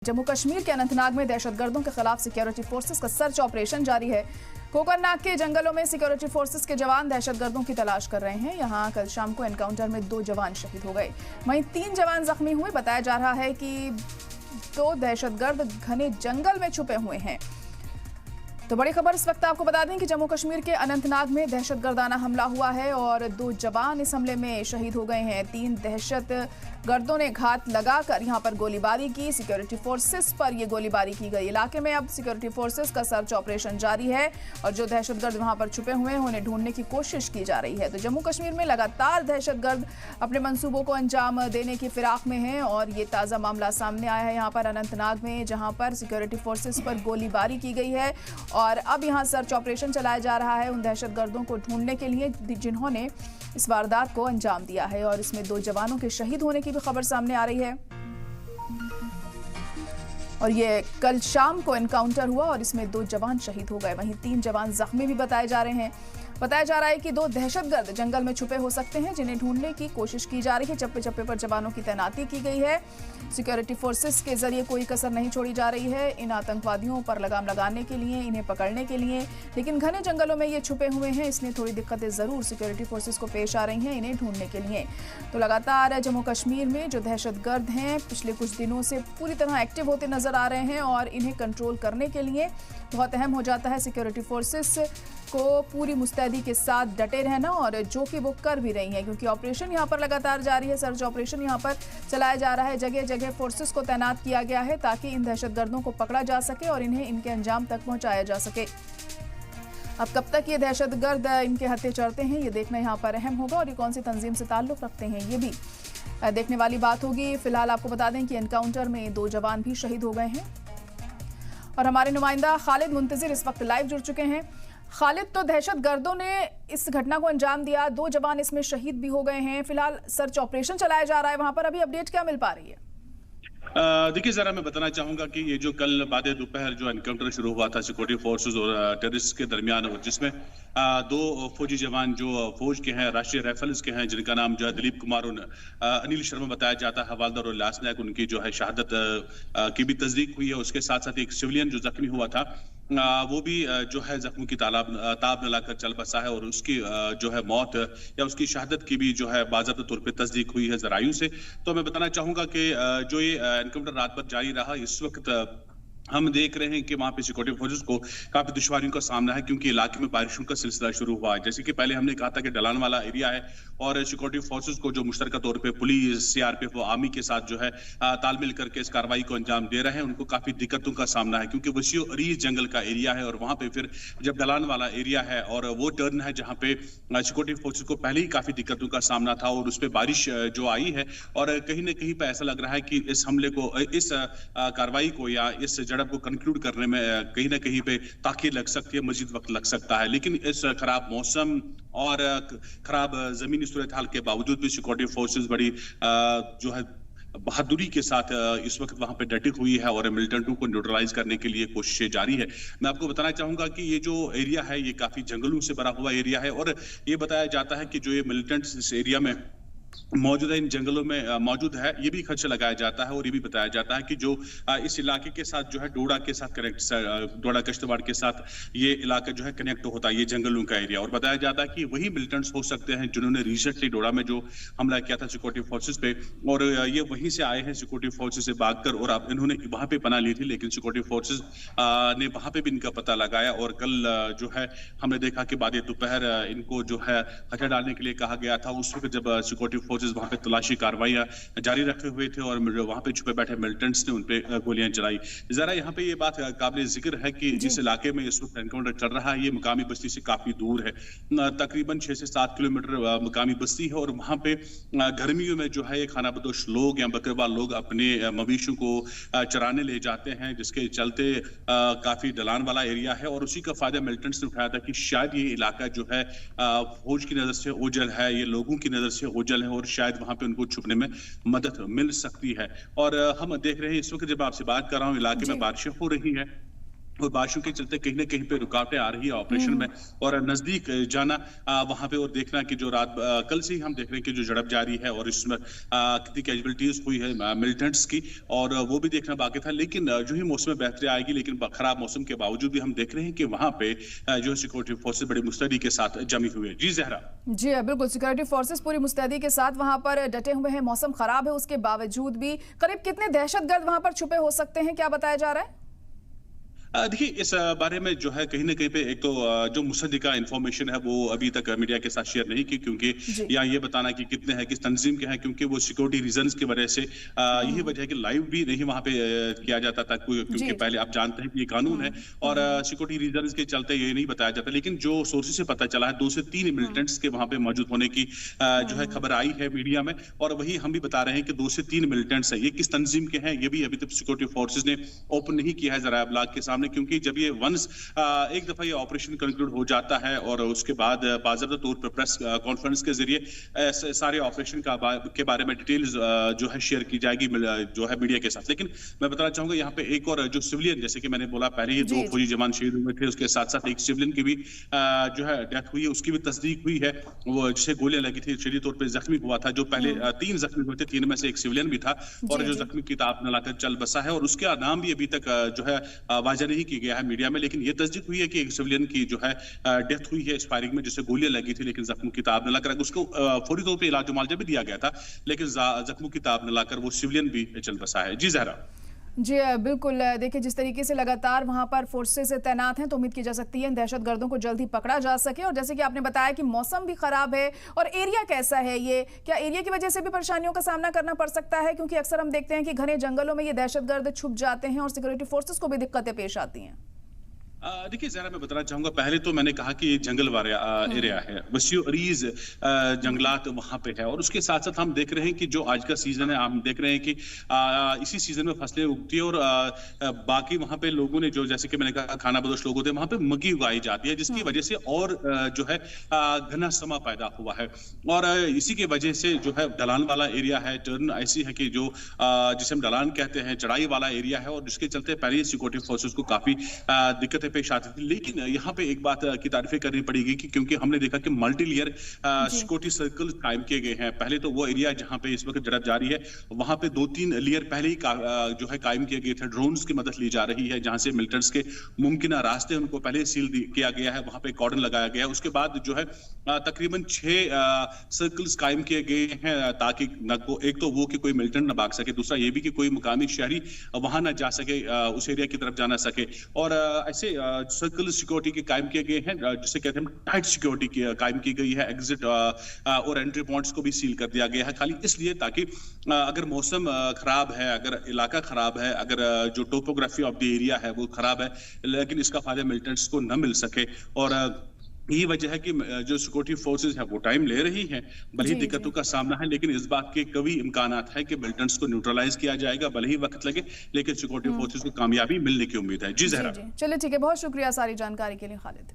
जम्मू कश्मीर के अनंतनाग में दहशतगर्दों के खिलाफ सिक्योरिटी फोर्सेस का सर्च ऑपरेशन जारी है। कोकरनाग के जंगलों में सिक्योरिटी फोर्सेस के जवान दहशतगर्दों की तलाश कर रहे हैं। यहां कल शाम को एनकाउंटर में 2 जवान शहीद हो गए, वहीं 3 जवान जख्मी हुए। बताया जा रहा है कि 2 दहशतगर्द घने जंगल में छुपे हुए हैं। तो बड़ी खबर इस वक्त आपको बता दें कि जम्मू कश्मीर के अनंतनाग में दहशतगर्दाना हमला हुआ है और 2 जवान इस हमले में शहीद हो गए हैं। 3 दहशतगर्दों ने घात लगाकर यहां पर गोलीबारी की। सिक्योरिटी फोर्सेस पर यह गोलीबारी की गई। इलाके में अब सिक्योरिटी फोर्सेस का सर्च ऑपरेशन जारी है और जो दहशतगर्द वहां पर छुपे हुए हैं उन्हें ढूंढने की कोशिश की जा रही है। तो जम्मू कश्मीर में लगातार दहशतगर्द अपने मंसूबों को अंजाम देने की फिराक में हैं और ये ताज़ा मामला सामने आया है यहाँ पर अनंतनाग में, जहाँ पर सिक्योरिटी फोर्सेस पर गोलीबारी की गई है और अब यहां सर्च ऑपरेशन चलाया जा रहा है उन दहशतगर्दों को ढूंढने के लिए जिन्होंने इस वारदात को अंजाम दिया है। और इसमें 2 जवानों के शहीद होने की भी खबर सामने आ रही है और ये कल शाम को एनकाउंटर हुआ और इसमें 2 जवान शहीद हो गए, वहीं 3 जवान जख्मी भी बताए जा रहे हैं। बताया जा रहा है कि 2 दहशतगर्द जंगल में छुपे हो सकते हैं जिन्हें ढूंढने की कोशिश की जा रही है। चप्पे चप्पे पर जवानों की तैनाती की गई है। सिक्योरिटी फोर्सेस के जरिए कोई कसर नहीं छोड़ी जा रही है इन आतंकवादियों पर लगाम लगाने के लिए, इन्हें पकड़ने के लिए। लेकिन घने जंगलों में ये छुपे हुए हैं, इसलिए थोड़ी दिक्कतें जरूर सिक्योरिटी फोर्सेस को पेश आ रही हैं इन्हें ढूंढने के लिए। तो लगातार जम्मू कश्मीर में जो दहशतगर्द हैं पिछले कुछ दिनों से पूरी तरह एक्टिव होते नजर आ रहे हैं और इन्हें कंट्रोल करने के लिए बहुत अहम हो जाता है सिक्योरिटी फोर्सेस को पूरी मुस्तैदी के साथ डटे रहना, और जो कि वो कर भी रही हैं क्योंकि ऑपरेशन यहाँ पर लगातार जारी है। सर्च ऑपरेशन यहाँ पर चलाया जा रहा है, जगह जगह फोर्सेस को तैनात किया गया है ताकि इन दहशतगर्दों को पकड़ा जा सके और इन्हें इनके अंजाम तक पहुँचाया जा सके। अब कब तक ये दहशतगर्द इनके हत्थे चढ़ते हैं ये देखना यहाँ पर अहम होगा और ये कौन सी तंजीम से ताल्लुक़ रखते हैं ये भी देखने वाली बात होगी। फिलहाल आपको बता दें कि एनकाउंटर में 2 जवान भी शहीद हो गए हैं और हमारे नुमाइंदा खालिद मुंतजिर इस वक्त लाइव जुड़ चुके हैं। खालिद, तो दहशतगर्दों ने इस घटना को अंजाम दिया, 2 जवान इसमें शहीद भी हो गए हैं। फिलहाल सर्च ऑपरेशन चलाया जा रहा है वहां पर, अभी अपडेट क्या मिल पा रही है? देखिए, जरा मैं बताना चाहूंगा कि ये जो कल बाद दोपहर जो एनकाउंटर शुरू हुआ था सिक्योरिटी फोर्सेस और टेररिस्ट के दरमियान, जिसमें 2 फौजी जवान जो फौज के हैं, राष्ट्रीय राइफल्स के हैं, जिनका नाम जो है दिलीप कुमार और अनिल शर्मा बताया जाता है, हवालदार और लास नायक, उनकी जो है शहादत की भी तस्दीक हुई है। उसके साथ साथ एक सिविलियन जो जख्मी हुआ था वो भी जो है जख्मों की ताब न लाकर चल बसा है और उसकी जो है मौत या उसकी शहादत की भी जो है बाज़ाब्ता तौर पे तस्दीक हुई है ज़राइयों से। तो मैं बताना चाहूंगा कि जो ये एनकाउंटर रात भर जारी रहा, इस वक्त हम देख रहे हैं कि वहां पे सिक्योरिटी फोर्सेस को काफी दुश्वारियों का सामना है क्योंकि इलाके में बारिशों का सिलसिला शुरू हुआ है। जैसे कि पहले हमने कहा था कि ढलान वाला एरिया है और सिक्योरिटी फोर्सेस को जो मुश्तरका तौर पे पुलिस, सीआरपीएफ और आर्मी के साथ जो है तालमेल करके इस कार्रवाई को अंजाम दे रहे हैं, उनको काफी दिक्कतों का सामना है क्योंकि वसीओ अरीज जंगल का एरिया है और वहां पे फिर जब ढलान वाला एरिया है और वो टर्न है जहाँ पे सिक्योरिटी फोर्सेस को पहले ही काफी दिक्कतों का सामना था और उस पर बारिश जो आई है और कहीं ना कहीं पे ऐसा लग रहा है कि इस हमले को, इस कार्रवाई को या इस झड़प को कंक्लूड करने में कहीं ना कहीं पे ताख़ीर लग सकती है, मजीद वक्त लग सकता है। लेकिन इस खराब मौसम और खराब जमीनी सूरत हाल के बावजूद भी सिक्योरिटी फोर्सेस बड़ी जो है बहादुरी के साथ इस वक्त वहां पे डटी हुई है और मिलिटेंटों को न्यूट्रलाइज करने के लिए कोशिशें जारी है। मैं आपको बताना चाहूंगा कि ये जो एरिया है ये काफी जंगलों से भरा हुआ एरिया है और ये बताया जाता है कि जो ये मिलिटेंट्स इस एरिया में मौजूद है, इन जंगलों में मौजूद है, ये भी खर्च लगाया जाता है और ये भी बताया जाता है कि जो इस इलाके के साथ जो है डोडा के साथ कनेक्ट, डोडा किश्तवाड़ के साथ ये इलाका जो है कनेक्ट होता है, ये जंगलों का एरिया। और बताया जाता है कि वही मिलिटेंट्स हो सकते हैं जिन्होंने रिसेंटली डोडा में जो हमला किया था सिक्योरिटी फोर्सेस पे और ये वहीं से आए हैं सिक्योरिटी फोर्सेस से भागकर और अब इन्होंने वहां पे पनाह ली थी, लेकिन सिक्योरिटी फोर्सेस ने वहां पे भी इनका पता लगाया और कल जो है हमने देखा कि बाद दोपहर इनको जो है हथियार डालने के लिए कहा गया था। उस वक्त जब सिक्योरिटी फोर्सेस वहां पे तलाशी कार्रवाइयां जारी रखे हुए थे और वहां पे छुपे बैठे मिलिटेंट्स ने उनपे गोलियां चलाई। जरा यहाँ पे ये बात काबिल जिक्र है कि जिस इलाके में इस वक्त एनकाउंटर चल रहा है ये मुकामी बस्ती से काफी दूर है, तकरीबन 6 से 7 किलोमीटर मुकामी बस्ती है और वहां पे गर्मियों में जो है ये खानाबदोश लोग या बकरवाल लोग अपने मवेशियों को चराने ले जाते हैं, जिसके चलते काफी ढलान वाला एरिया है और उसी का फायदा मिलिटेंट्स ने उठाया था कि शायद ये इलाका जो है फौज की नजर से ओझल है, ये लोगों की नजर से ओझल है और शायद वहां पे उनको छुपने में मदद मिल सकती है। और हम देख रहे हैं इस वक्त जब आपसे बात कर रहा हूं इलाके में बारिशें हो रही हैं और बारिशों के चलते कहीं ना कहीं पे रुकावटें आ रही है ऑपरेशन में, और नजदीक जाना वहां पे और देखना कि जो रात कल से ही हम देख रहे हैं कि जो झड़प जारी है और इसमें कितनी कैजुअलिटीज हुई है मिलिटेंट्स की, और वो भी देखना बाकी था। लेकिन जो ही मौसम में बेहतरी आएगी, लेकिन खराब मौसम के बावजूद भी हम देख रहे हैं कि वहां पे जो सिक्योरिटी फोर्सेज बड़ी मुस्तैदी के साथ जमी हुई है। जी जहरा। जी बिल्कुल, सिक्योरिटी फोर्सेस पूरी मुस्तैदी के साथ वहां पर डटे हुए हैं। मौसम खराब है उसके बावजूद भी करीब कितने दहशतगर्द वहां पर छुपे हो सकते हैं, क्या बताया जा रहा है? देखिए, इस बारे में जो है कहीं ना कहीं पे एक तो जो मुसद्दिका इंफॉर्मेशन है वो अभी तक मीडिया के साथ शेयर नहीं की, क्योंकि या ये बताना कि कितने हैं, किस तंजीम के हैं, क्योंकि वो सिक्योरिटी रीजंस की वजह से यही वजह है कि लाइव भी नहीं वहां पे किया जाता था, क्योंकि पहले आप जानते हैं कि ये कानून है और सिक्योरिटी रीजंस के चलते ये नहीं बताया जाता। लेकिन जो सोर्सेज से पता चला है 2 से 3 मिलिटेंट्स के वहां पे मौजूद होने की जो है खबर आई है मीडिया में, और वही हम भी बता रहे हैं कि 2 से 3 मिलिटेंट्स है। ये किस तंजीम के हैं ये भी अभी तक सिक्योरिटी फोर्सेज ने ओपन नहीं किया है जरा ब्लॉग के सामने, क्योंकि जब ये वंस एक दफा ये ऑपरेशन कंक्लूड हो जाता है और उसके बाद बाकायदा तौर पर प्रेस कॉन्फ्रेंस के जरिए सारे ऑपरेशन के बारे में डिटेल्स जो है शेयर की जाएगी जो है मीडिया के साथ। लेकिन मैं बताना चाहूंगा यहाँ पे एक और जो सिविलियन, जैसे कि मैंने बोला पहले ही 2 फौजी जवान शहीद हुए थे, उसके साथ साथ एक सिविलियन की भी जो है डेथ हुई है, उसकी भी तस्दीक हुई है। वो जिसे गोलियां लगी थी शदीद तौर पर जख्मी हुआ था, जो पहले 3 जख्मी हुए थे, 3 में से एक सिविलियन भी था, और जो जख्मी की ताब न लाकर चल बसा है, और उसका नाम भी अभी तक जो है वाजा नहीं किया गया है मीडिया में। लेकिन ये तस्दीक हुई है कि एक सिविलियन की जो है डेथ हुई है इस फायरिंग में, जिसे गोलियां लगी थी, लेकिन जख्मों की ताब न लाकर उसको फौरी तौर पे इलाज मुआवजा भी दिया गया था, लेकिन जख्मों की ताब न लाकर वो सिविलियन भी चल बसा है। जी जहरा। जी बिल्कुल, देखिए जिस तरीके से लगातार वहां पर फोर्सेस तैनात हैं तो उम्मीद की जा सकती है इन दहशतगर्दों को जल्द ही पकड़ा जा सके। और जैसे कि आपने बताया कि मौसम भी खराब है, और एरिया कैसा है, ये क्या एरिया की वजह से भी परेशानियों का सामना करना पड़ सकता है? क्योंकि अक्सर हम देखते हैं कि घने जंगलों में ये दहशतगर्द छुप जाते हैं और सिक्योरिटी फोर्सेस को भी दिक्कतें पेश आती हैं। देखिए जरा मैं बताना चाहूंगा, पहले तो मैंने कहा कि ये जंगल वाला एरिया है, वसीउ अरीज जंगलात वहां पे है, और उसके साथ साथ हम देख रहे हैं कि जो आज का सीजन है, हम देख रहे हैं कि इसी सीजन में फसलें उगती है, और बाकी वहां पे लोगों ने जो, जैसे कि मैंने कहा खाना बदोश लोग होते हैं, वहां पे मक्की उगाई जाती है, जिसकी वजह से और जो है घना समा पैदा हुआ है, और इसी की वजह से जो है ढलान वाला एरिया है, टर्न ऐसी है कि जो जिसे हम ढलान कहते हैं, चढ़ाई वाला एरिया है, और जिसके चलते पहले सिक्योरिटी फोर्सेस को काफी दिक्कतें पेश आती थी। लेकिन यहाँ पे एक बात की तारीफें करनी पड़ेगी कि क्योंकि हमने देखा कि मल्टी लेयर सिक्योरिटी सर्कल कायम किए गए हैं। पहले तो वो एरिया जहाँ पे इस वक्त झड़प जारी है, वहां पे 2-3 लेयर पहले ही जो है कायम किए गए थे, ड्रोन्स की मदद ली जा रही है, जहां से मिलिटेंट्स के मुमकिन रास्ते उनको पहले सील किया गया है, वहां पे कॉर्डन लगाया गया है। उसके बाद जो है तकरीबन 6 सर्कल्स कायम किए गए हैं, ताकि एक तो वो कि कोई मिलिटेंट न भाग सके, दूसरा ये भी कि कोई मुकामी शहरी वहां न जा सके, उस एरिया की तरफ जा ना सके, और ऐसे सर्कल सिक्योरिटी के कायम किए गए हैं, जिसे कहते हैं टाइट सिक्योरिटी कायम की गई है। एग्जिट और एंट्री पॉइंट्स को भी सील कर दिया गया है, खाली इसलिए ताकि अगर मौसम खराब है, अगर इलाका खराब है, अगर जो टोपोग्राफी ऑफ द एरिया है वो खराब है, लेकिन इसका फायदा मिलिटेंट्स को न मिल सके। और यही वजह है कि जो सिक्योरिटी फोर्सेज है वो टाइम ले रही हैं, भले ही दिक्कतों का सामना है, लेकिन इस बात के कभी इम्कानात है कि मिलिटेंट्स को न्यूट्रलाइज किया जाएगा, भले ही वक्त लगे, लेकिन सिक्योरिटी फोर्सेज को कामयाबी मिलने की उम्मीद है। जी जहरा। चलिए ठीक है, बहुत शुक्रिया सारी जानकारी के लिए खालिद।